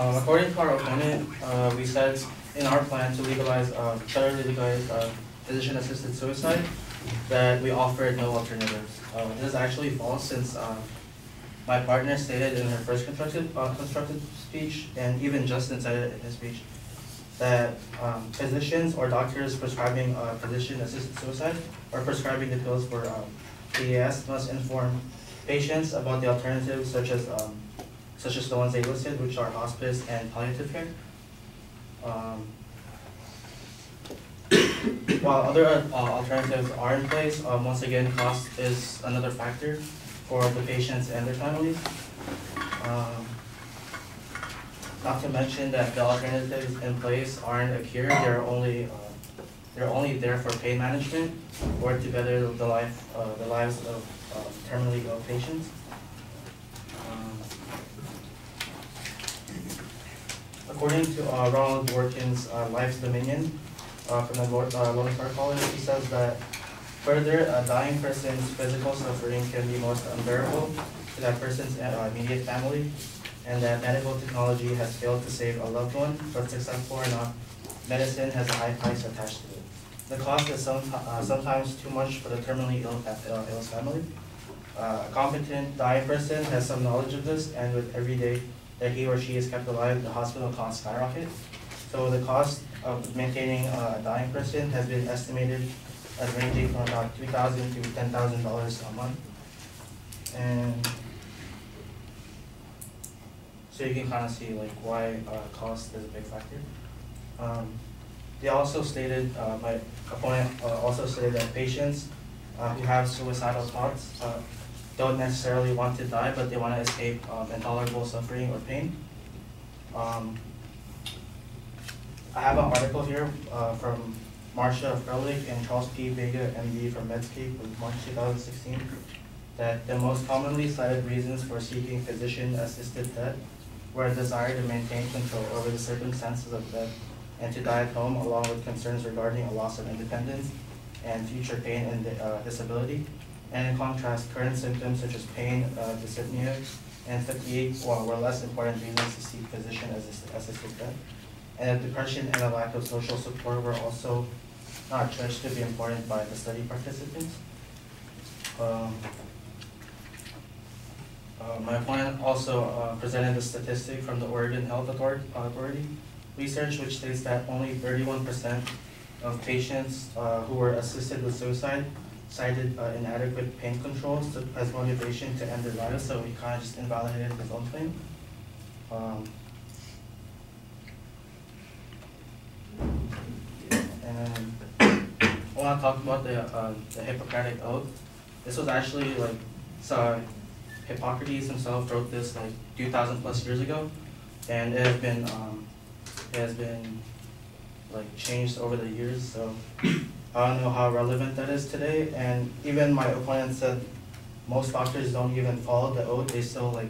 According to our opponent, we said in our plan to legalize, federally legalize physician-assisted suicide, that we offered no alternatives. This is actually false since my partner stated in her first constructed speech, and even Justin said it in his speech, that physicians or doctors prescribing physician-assisted suicide or prescribing the pills for PAS must inform patients about the alternatives such as the ones they listed, which are hospice and palliative care. While other alternatives are in place, once again, cost is another factor for the patients and their families. Not to mention that the alternatives in place aren't a cure; they're only there for pain management or to better the lives of terminally ill patients. According to Ronald Dworkin's Life's Dominion from the Lone Star College, he says that further, a dying person's physical suffering can be most unbearable to that person's immediate family, and that medical technology has failed to save a loved one, but successful or not, medicine has a high price attached to it. The cost is sometimes too much for the terminally ill family. A competent dying person has some knowledge of this, and with every day that he or she is kept alive, the hospital costs skyrocket. So the cost of maintaining a dying person has been estimated as ranging from about $2,000 to $10,000 a month. And so you can kind of see like why cost is a big factor. They also stated, my opponent also stated that patients who have suicidal thoughts don't necessarily want to die, but they want to escape intolerable suffering or pain. I have an article here from Marcia Froelich and Charles P. Vega, MD from Medscape in March 2016, that the most commonly cited reasons for seeking physician-assisted death were a desire to maintain control over the circumstances of death and to die at home, along with concerns regarding a loss of independence and future pain and disability. And in contrast, current symptoms such as pain, dyspnea, and fatigue were less important reasons to seek physician-assisted death. And depression and a lack of social support were also not judged to be important by the study participants. My opponent also presented a statistic from the Oregon Health Authority research, which states that only 31% of patients who were assisted with suicide cited inadequate pain controls as motivation to end their lives, so he kind of just invalidated his own claim. And I want to talk about the Hippocratic Oath. This was actually like, so Hippocrates himself wrote this like 2,000 plus years ago, and it has been like changed over the years. So I don't know how relevant that is today. And even my opponent said most doctors don't even follow the oath. They still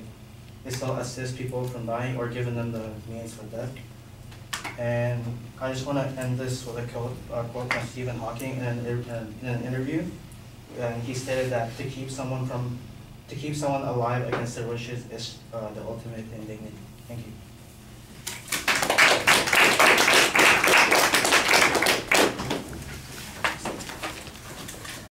assist people from dying or giving them the means for death. And I just want to end this with a quote from Stephen Hawking in an interview. And he stated that to keep someone alive against their wishes is the ultimate indignity. Thank you.